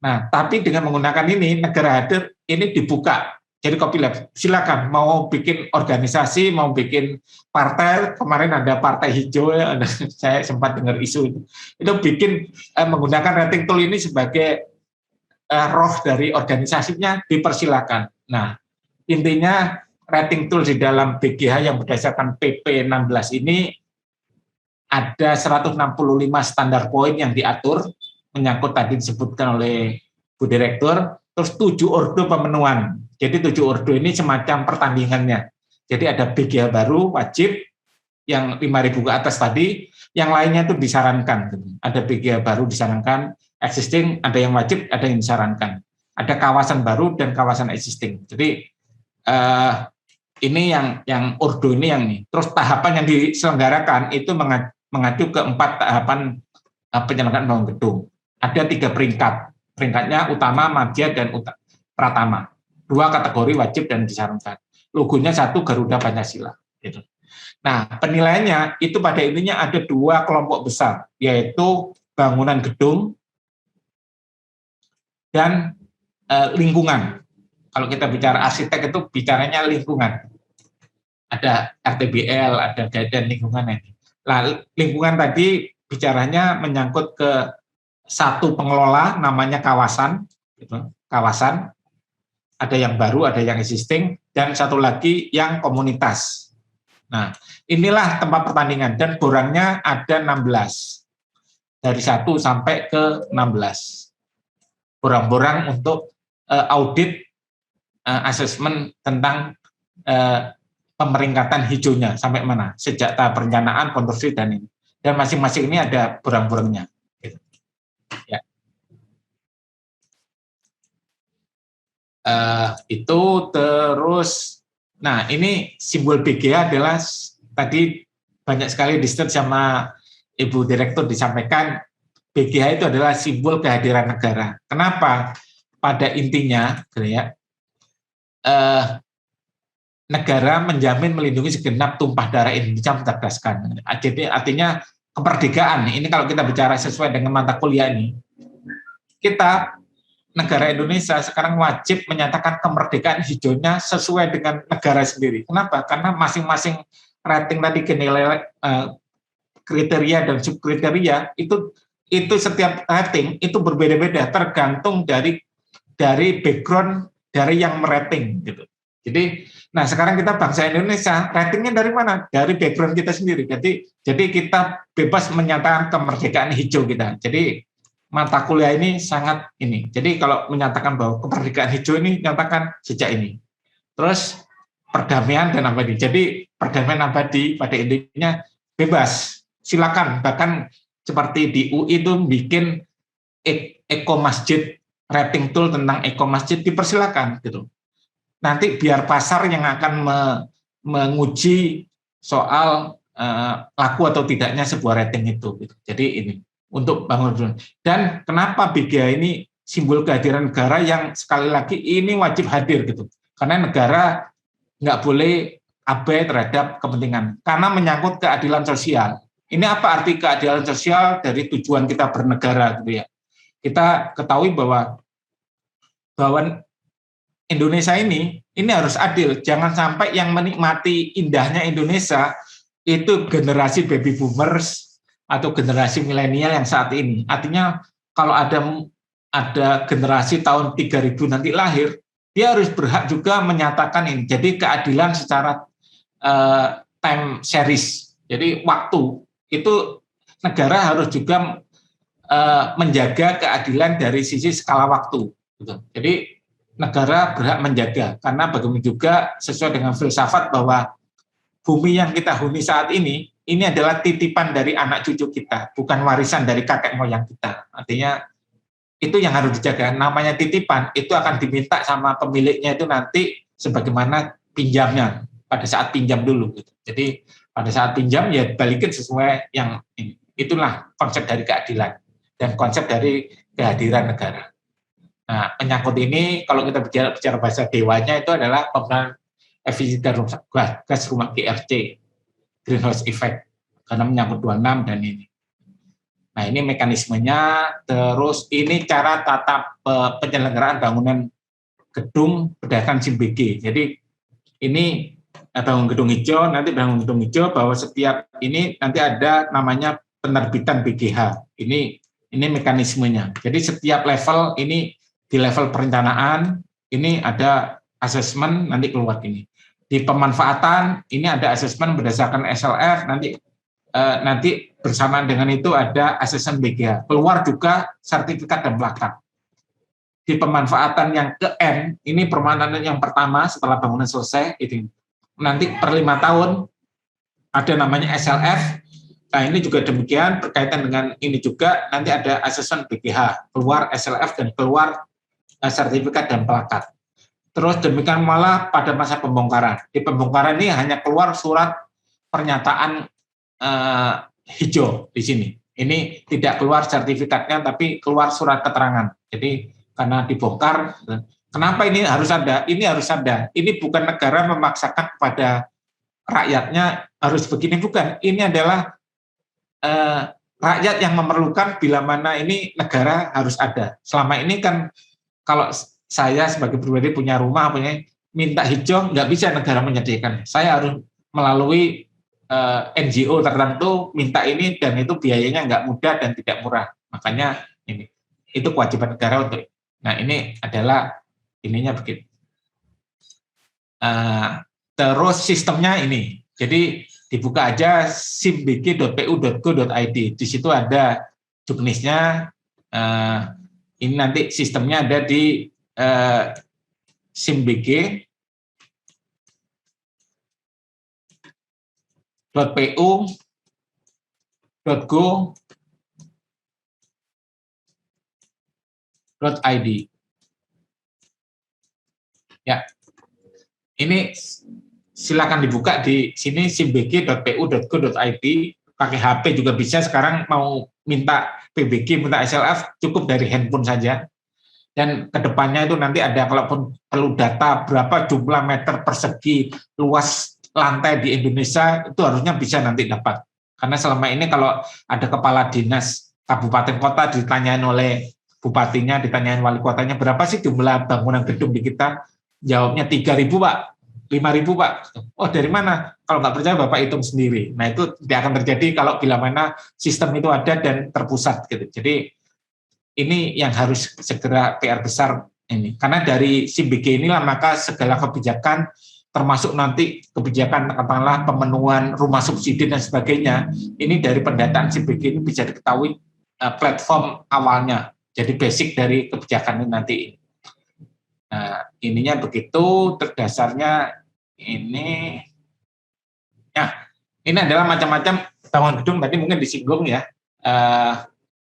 Nah, tapi dengan menggunakan ini negara hadir ini dibuka. Jadi copyleft, silakan mau bikin organisasi, mau bikin partai. Kemarin ada Partai Hijau ya, saya sempat dengar isu itu bikin menggunakan rating tool ini sebagai roh dari organisasinya, dipersilakan. Nah, intinya rating tool di dalam BGH yang berdasarkan PP 16 ini ada 165 standar poin yang diatur, menyangkut tadi disebutkan oleh Bu Direktur, terus 7 ordo pemenuhan. Jadi 7 ordo ini semacam pertandingannya. Jadi ada BGH baru, wajib, yang 5.000 ke atas tadi, yang lainnya itu disarankan. Ada BGH baru disarankan, existing, ada yang wajib, ada yang disarankan. Ada kawasan baru dan kawasan existing. Jadi ini yang ordo ini yang nih. Terus tahapan yang diselenggarakan itu mengacu ke 4 tahapan penyelenggaraan bangun gedung. Ada 3 peringkat. Peringkatnya utama, madya, dan pratama. 2 kategori wajib dan disarankan. Logonya 1 Garuda Pancasila. Gitu. Nah, penilaiannya itu pada intinya ada 2 kelompok besar, yaitu bangunan gedung dan lingkungan. Kalau kita bicara arsitek itu bicaranya lingkungan. Ada RTBL, ada dan lingkungan ini. Nah, lingkungan tadi bicaranya menyangkut ke 1 pengelola, namanya kawasan, gitu. Kawasan. Ada yang baru, ada yang existing, dan 1 lagi yang komunitas. Nah, inilah tempat pertandingan dan borangnya ada 16. Dari 1 sampai ke 16. Borang-borang untuk audit asesmen tentang pemeringkatan hijaunya sampai mana, sejak tahap perencanaan, konstruksi, dan ini. Dan masing-masing ini ada borang-borangnya. Gitu. Ya. Itu terus, nah ini simbol BGH adalah tadi banyak sekali di-state sama Ibu Direktur disampaikan, BGH itu adalah simbol kehadiran negara. Kenapa? Pada intinya, ya, negara menjamin melindungi segenap tumpah darah Indonesia mencerdaskan. Jadi artinya kemerdekaan. Ini kalau kita bicara sesuai dengan mata kuliah ini, kita negara Indonesia sekarang wajib menyatakan kemerdekaan hijaunya sesuai dengan negara sendiri. Kenapa? Karena masing-masing rating tadi nilai kriteria dan subkriteria itu setiap rating itu berbeda-beda tergantung dari background dari yang merating gitu. Jadi, nah sekarang kita bangsa Indonesia, ratingnya dari mana? Dari background kita sendiri. Jadi kita bebas menyatakan kemerdekaan hijau kita. Jadi mata kuliah ini sangat ini. Jadi kalau menyatakan bahwa kemerdekaan hijau ini nyatakan sejak ini. Terus perdamaian dan abadi. Jadi perdamaian abadi pada intinya bebas, silakan. Bahkan seperti di UI itu bikin eco masjid, rating tool tentang eco masjid dipersilakan gitu. Nanti biar pasar yang akan menguji soal laku atau tidaknya sebuah rating itu. Gitu. Jadi ini untuk bangun. Dan kenapa BGH ini simbol kehadiran negara yang sekali lagi ini wajib hadir gitu. Karena negara nggak boleh abai terhadap kepentingan. Karena menyangkut keadilan sosial. Ini apa arti keadilan sosial dari tujuan kita bernegara gitu ya. Kita ketahui bahwa Indonesia ini harus adil. Jangan sampai yang menikmati indahnya Indonesia itu generasi baby boomers atau generasi milenial yang saat ini. Artinya kalau ada generasi tahun 3000 nanti lahir, dia harus berhak juga menyatakan ini. Jadi keadilan secara time series. Jadi waktu itu negara harus juga menjaga keadilan dari sisi skala waktu. Gitu. Jadi negara berhak menjaga, karena bagaimana juga sesuai dengan filsafat bahwa bumi yang kita huni saat ini adalah titipan dari anak cucu kita, bukan warisan dari kakek moyang kita. Artinya itu yang harus dijaga. Namanya titipan, itu akan diminta sama pemiliknya itu nanti sebagaimana pinjamnya, pada saat pinjam dulu. Gitu. Jadi pada saat pinjam ya balikin sesuai yang ini. Itulah konsep dari keadilan dan konsep dari kehadiran negara. Nah, penyangkut ini kalau kita bicara bahasa dewanya itu adalah penggunaan efisiensi gas rumah GRC, greenhouse effect, karena menyangkut 26 dan ini. Nah, ini mekanismenya, terus ini cara tata penyelenggaraan bangunan gedung berdasarkan SIMBG. Jadi ini bangun gedung hijau, nanti bangun gedung hijau bahwa setiap ini nanti ada namanya penerbitan BGH. Ini mekanismenya. Jadi setiap level ini di level perencanaan ini ada asesmen nanti keluar ini. Di pemanfaatan ini ada asesmen berdasarkan SLF nanti bersamaan dengan itu ada asesmen BGH. Keluar juga sertifikat dan plakat. Di pemanfaatan yang ke N ini pemanfaatan yang pertama setelah bangunan selesai itu nanti per 5 tahun ada namanya SLF. Nah ini juga demikian berkaitan dengan ini juga nanti ada asesmen BGH, keluar SLF dan keluar sertifikat dan plakat. Terus demikian malah pada masa pembongkaran. Di pembongkaran ini hanya keluar surat pernyataan hijau di sini. Ini tidak keluar sertifikatnya tapi keluar surat keterangan. Jadi karena dibongkar, kenapa ini harus ada? Ini harus ada. Ini bukan negara memaksakan kepada rakyatnya harus begini, bukan. Ini adalah rakyat yang memerlukan bila mana ini negara harus ada. Selama ini kan kalau saya sebagai pribadi punya rumah, minta hijau, nggak bisa negara menyediakan. Saya harus melalui NGO tertentu minta ini dan itu biayanya nggak mudah dan tidak murah. Makanya ini itu kewajiban negara untuk. Nah ini adalah ininya begitu. Terus sistemnya ini. Jadi dibuka aja simbg.pu.go.id. Di situ ada juknisnya. Ini nanti sistemnya ada di simbg.pu.go.id. Ya, ini silakan dibuka di sini simbg.pu.go.id. Pakai HP juga bisa. Sekarang mau minta PBG, minta SLF, cukup dari handphone saja. Dan kedepannya itu nanti ada, kalaupun perlu data berapa jumlah meter persegi luas lantai di Indonesia, itu harusnya bisa nanti dapat. Karena selama ini kalau ada kepala dinas kabupaten kota ditanyain oleh bupatinya, ditanyain wali kotanya, berapa sih jumlah bangunan gedung di kita? Jawabnya 3.000 Pak, 5.000 Pak. Oh dari mana? Kalau nggak percaya Bapak hitung sendiri. Nah itu tidak akan terjadi kalau bila mana sistem itu ada dan terpusat gitu. Jadi ini yang harus segera PR besar ini. Karena dari CBG inilah maka segala kebijakan termasuk nanti kebijakan katakanlah pemenuhan rumah subsidi dan sebagainya, ini dari pendataan CBG ini bisa diketahui platform awalnya, jadi basic dari kebijakan ini nanti. Nah, ininya begitu, terdasarnya ini, ya, ini adalah macam-macam bangunan gedung, tadi mungkin disinggung ya,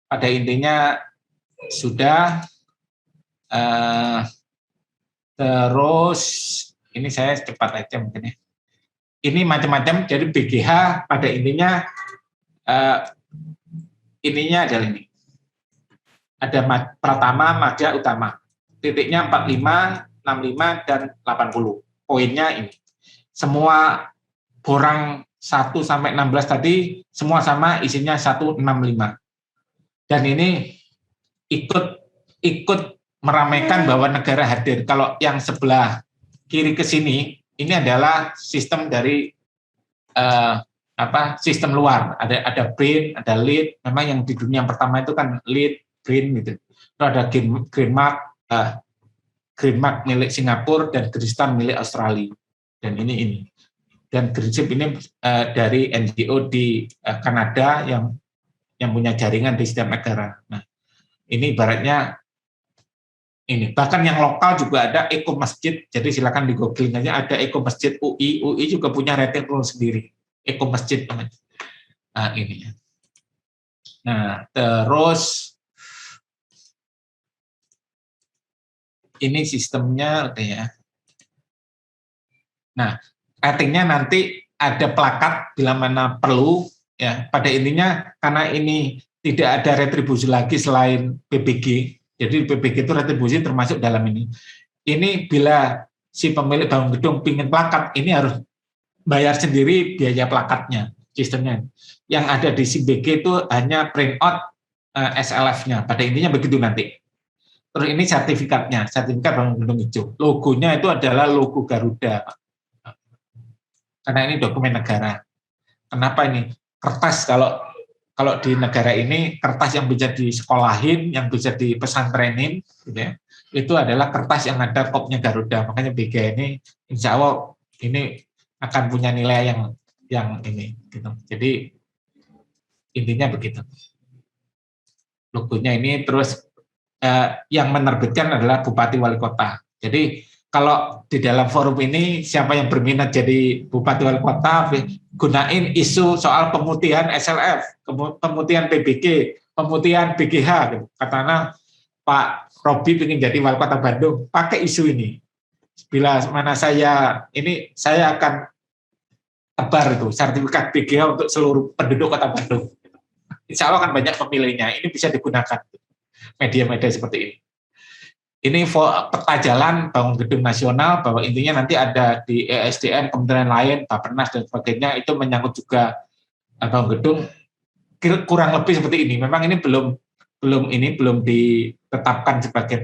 pada intinya sudah, terus ini saya cepat aja mungkin ya. Ini macam-macam, jadi BGH pada intinya ininya adalah ini. Ada Pratama, Madya, Utama. Titiknya 45, 65, dan 80. Poinnya ini. Semua borang 1 sampai 16 tadi semua sama, isinya 165. Dan ini ikut meramaikan bahwa negara hadir. Kalau yang sebelah kiri ke sini, ini adalah sistem dari sistem luar. Ada BRIN, ada LEED. Memang yang di dunia yang pertama itu kan LEED, BRIN gitu. Lalu ada Green Mark milik Singapura dan Green Star milik Australia. Dan ini. Dan Green Chip ini dari NGO di Kanada yang punya jaringan di setiap negara. Nah, ini ibaratnya ini, bahkan yang lokal juga ada Eko Masjid, jadi silakan di googling aja, ada Eko Masjid UI juga punya rating rule sendiri, Eko Masjid namanya. Nah, ini. Nah, terus ini sistemnya udah ya. Nah, ratingnya nanti ada plakat bila mana perlu ya. Pada intinya karena ini tidak ada retribusi lagi selain PBG. Jadi PBG itu retribusi termasuk dalam ini. Ini bila si pemilik bangun gedung pingin plakat, ini harus bayar sendiri biaya plakatnya, sistemnya. Yang ada di CBG itu hanya print out SLF-nya. Pada intinya begitu nanti. Terus ini sertifikatnya, sertifikat bangun gedung hijau. Logonya itu adalah logo Garuda. Karena ini dokumen negara. Kenapa ini? Kertas kalau di negara ini kertas yang bisa disekolahin, yang bisa dipesantrenin, gitu ya, itu adalah kertas yang ada kopnya Garuda. Makanya BG ini, insya Allah ini akan punya nilai yang ini. Gitu. Jadi intinya begitu. Logonya ini terus yang menerbitkan adalah Bupati Wali Kota. Jadi kalau di dalam forum ini siapa yang berminat jadi Bupati Wali Kota, gunain isu soal pemutihan SLF, pemutihan PBG, pemutihan BGH. Gitu. Katanya Pak Robi ingin jadi Wali Kota Bandung, pakai isu ini. Bila mana saya akan tebar itu sertifikat BGH untuk seluruh penduduk Kota Bandung. Insya Allah akan banyak pemilihnya. Ini bisa digunakan media-media seperti ini. Ini peta jalan bangun gedung nasional, bahwa intinya nanti ada di ESDM, kementerian lain, Bappenas dan sebagainya, itu menyangkut juga bangun gedung, kurang lebih seperti ini. Memang ini belum ditetapkan sebagai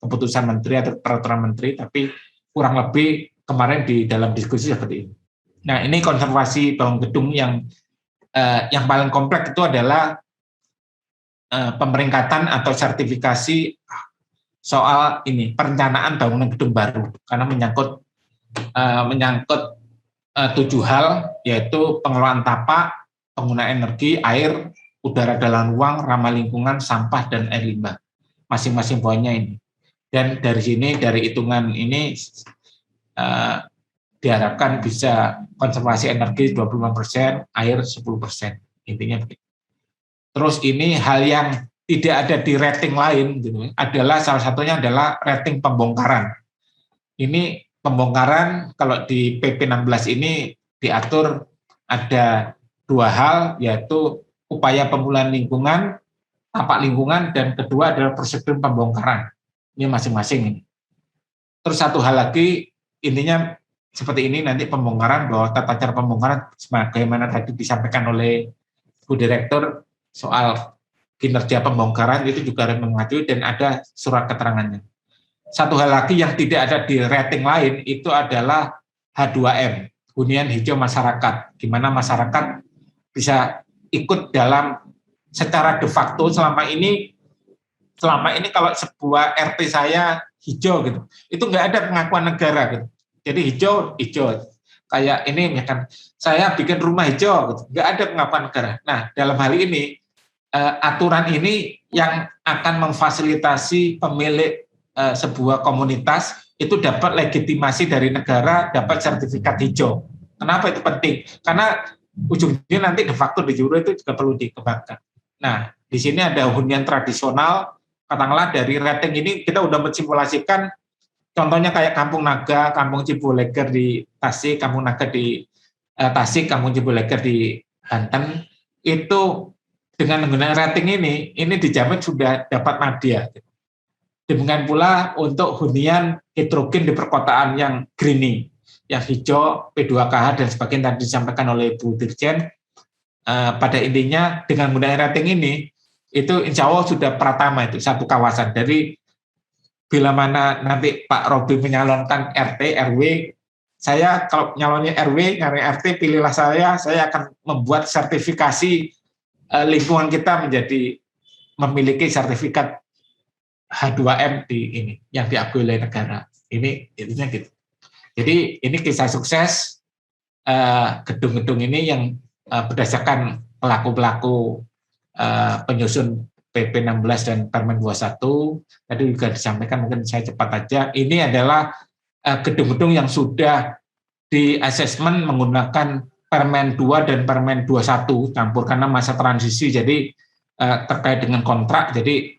keputusan menteri atau peraturan menteri, tapi kurang lebih kemarin di dalam diskusi seperti ini. Nah, ini konservasi bangun gedung yang paling kompleks itu adalah pemeringkatan atau sertifikasi soal ini perencanaan bangunan gedung baru, karena menyangkut 7 hal, yaitu pengelolaan tapak, penggunaan energi, air, udara dalam ruang, ramah lingkungan, sampah, dan air limbah. Masing-masing poinnya ini. Dan dari sini, dari hitungan ini diharapkan bisa konservasi energi 25%, air 10%. Intinya begitu. Terus ini hal yang tidak ada di rating lain, gitu, adalah salah satunya adalah rating pembongkaran. Ini pembongkaran kalau di PP 16 ini diatur ada 2 hal, yaitu upaya pemulihan lingkungan, tapak lingkungan, dan kedua adalah prosedur pembongkaran. Ini masing-masing ini. Terus satu hal lagi, intinya seperti ini nanti pembongkaran, bahwa tata cara pembongkaran sebagaimana tadi disampaikan oleh Bu Direktur soal kinerja pembongkaran itu juga harus mengacu dan ada surat keterangannya. Satu hal lagi yang tidak ada di rating lain itu adalah H2M, hunian hijau masyarakat, di mana masyarakat bisa ikut dalam secara de facto selama ini selama ini kalau sebuah RT saya hijau gitu, itu nggak ada pengakuan negara gitu. Jadi hijau. Kayak ini ya kan, saya bikin rumah hijau gitu, nggak ada pengakuan negara. Nah, dalam hal ini aturan ini yang akan memfasilitasi pemilik sebuah komunitas itu dapat legitimasi dari negara, dapat sertifikat hijau. Kenapa itu penting? Karena ujungnya nanti de facto de jure itu juga perlu dikembangkan. Nah, di sini ada hunian tradisional, katakanlah dari rating ini kita udah mensimulasikan, contohnya kayak Kampung Naga, Kampung Cibuleger di Tasik, Kampung Naga di Tasik, Kampung Cibuleger di Banten, itu dengan menggunakan rating ini dijamin sudah dapat madya. Demikian pula untuk hunian heterogen di perkotaan yang greeny, yang hijau, P2KH dan sebagainya tadi disampaikan oleh Bu Dirjen. Pada intinya dengan menggunakan rating ini, itu insya Allah sudah pratama itu satu kawasan. Jadi bila mana nanti Pak Robi menyalonkan RT, RW, saya kalau nyalonnya RW, nyari RT, pilihlah saya akan membuat sertifikasi lingkungan kita menjadi memiliki sertifikat H2M di ini yang diakui oleh negara. Ini intinya gitu. Jadi ini kisah sukses gedung-gedung ini yang berdasarkan pelaku-pelaku penyusun PP 16 dan Permen 21. Tadi juga disampaikan, mungkin saya cepat aja. Ini adalah gedung-gedung yang sudah di asesmen menggunakan Permen 2 dan Permen 21 campur karena masa transisi. Jadi terkait dengan kontrak, jadi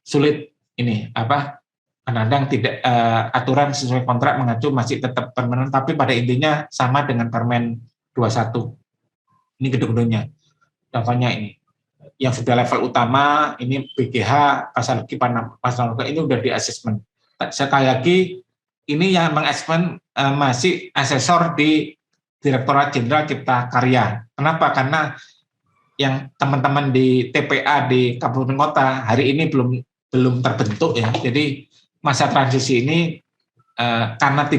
sulit ini kadang-kadang tidak aturan sesuai kontrak mengacu masih tetap permanen, tapi pada intinya sama dengan Permen 21. Ini gedung-gedungnya. Contohnya ini yang sudah level utama, ini BGH pasal ini udah di asesmen. Sekali lagi ini yang mengasesmen masih asesor di Direktorat Jenderal Cipta Karya. Kenapa? Karena yang teman-teman di TPA di kabupaten kota hari ini belum terbentuk ya. Jadi masa transisi ini karena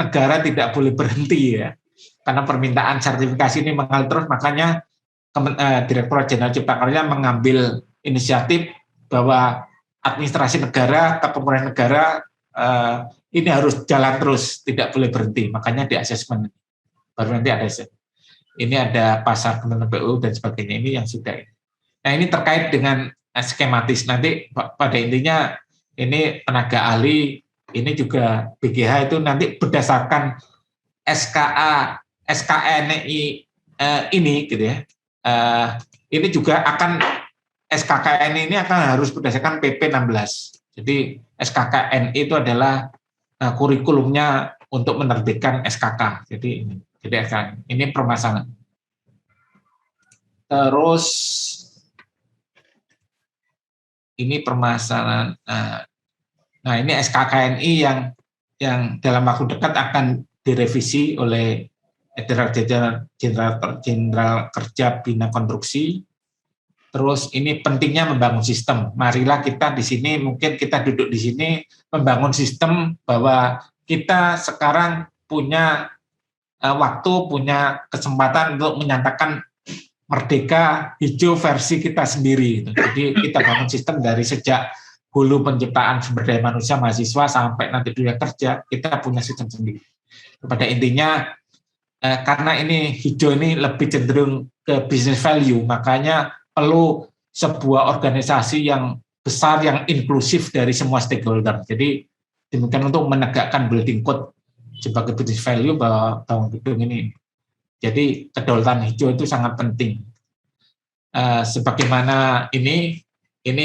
negara tidak boleh berhenti ya. Karena permintaan sertifikasi ini mengalir terus, makanya Direktorat Jenderal Cipta Karya mengambil inisiatif bahwa administrasi negara, kepemimpinan negara ini harus jalan terus, tidak boleh berhenti. Makanya di asesmen baru nanti ada ini ada pasar kementerian PU dan sebagainya, ini yang sudah ini. Nah, ini terkait dengan skematis. Nanti pada intinya ini tenaga ahli, ini juga BGH itu nanti berdasarkan SKKNI ini gitu ya. Ini juga akan SKKNI ini akan harus berdasarkan PP 16. Jadi SKKNI itu adalah kurikulumnya untuk menerbitkan SKK. Jadi ini permasalahan. Terus ini permasalahan. Nah, ini SKKNI yang dalam waktu dekat akan direvisi oleh Jenderal Kerja Bina Konstruksi. Terus ini pentingnya membangun sistem. Marilah kita di sini, mungkin kita duduk di sini membangun sistem bahwa kita sekarang punya waktu, punya kesempatan untuk menyatakan merdeka hijau versi kita sendiri. Jadi kita bangun sistem dari sejak hulu penciptaan sumber daya manusia, mahasiswa, sampai nanti dunia kerja, kita punya sistem sendiri. Pada intinya, karena ini hijau ini lebih cenderung ke business value, makanya perlu sebuah organisasi yang besar, yang inklusif dari semua stakeholder. Jadi demikian untuk menegakkan building code sebagai business value bahwa gedung ini. Jadi kedaulatan hijau itu sangat penting. Sebagaimana ini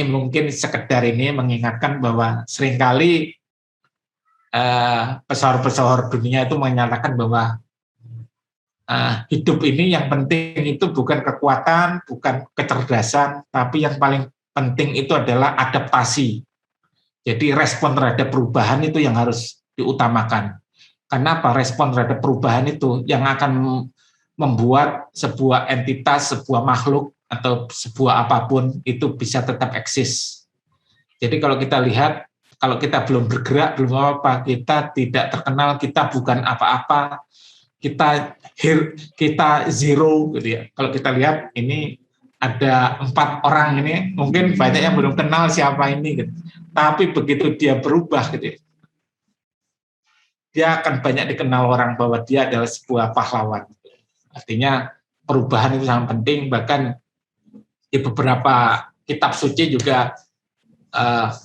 mungkin sekedar ini mengingatkan bahwa seringkali pesohor-pesohor dunia itu menyatakan bahwa hidup ini yang penting itu bukan kekuatan, bukan kecerdasan, tapi yang paling penting itu adalah adaptasi. Jadi respon terhadap perubahan itu yang harus diutamakan. Kenapa? Respon terhadap perubahan itu yang akan membuat sebuah entitas, sebuah makhluk, atau sebuah apapun itu bisa tetap eksis. Jadi kalau kita lihat, kalau kita belum bergerak, belum apa-apa, kita tidak terkenal, kita bukan apa-apa, kita zero gitu ya. Kalau kita lihat ini ada 4 orang ini, mungkin banyak yang belum kenal siapa ini, gitu. Tapi begitu dia berubah, gitu, dia akan banyak dikenal orang bahwa dia adalah sebuah pahlawan. Artinya perubahan itu sangat penting, bahkan di beberapa kitab suci juga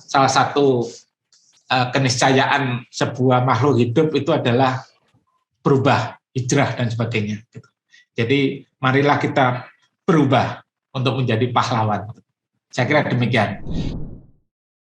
salah satu keniscayaan sebuah makhluk hidup itu adalah berubah, hijrah dan sebagainya. Jadi marilah kita berubah untuk menjadi pahlawan. Saya kira demikian.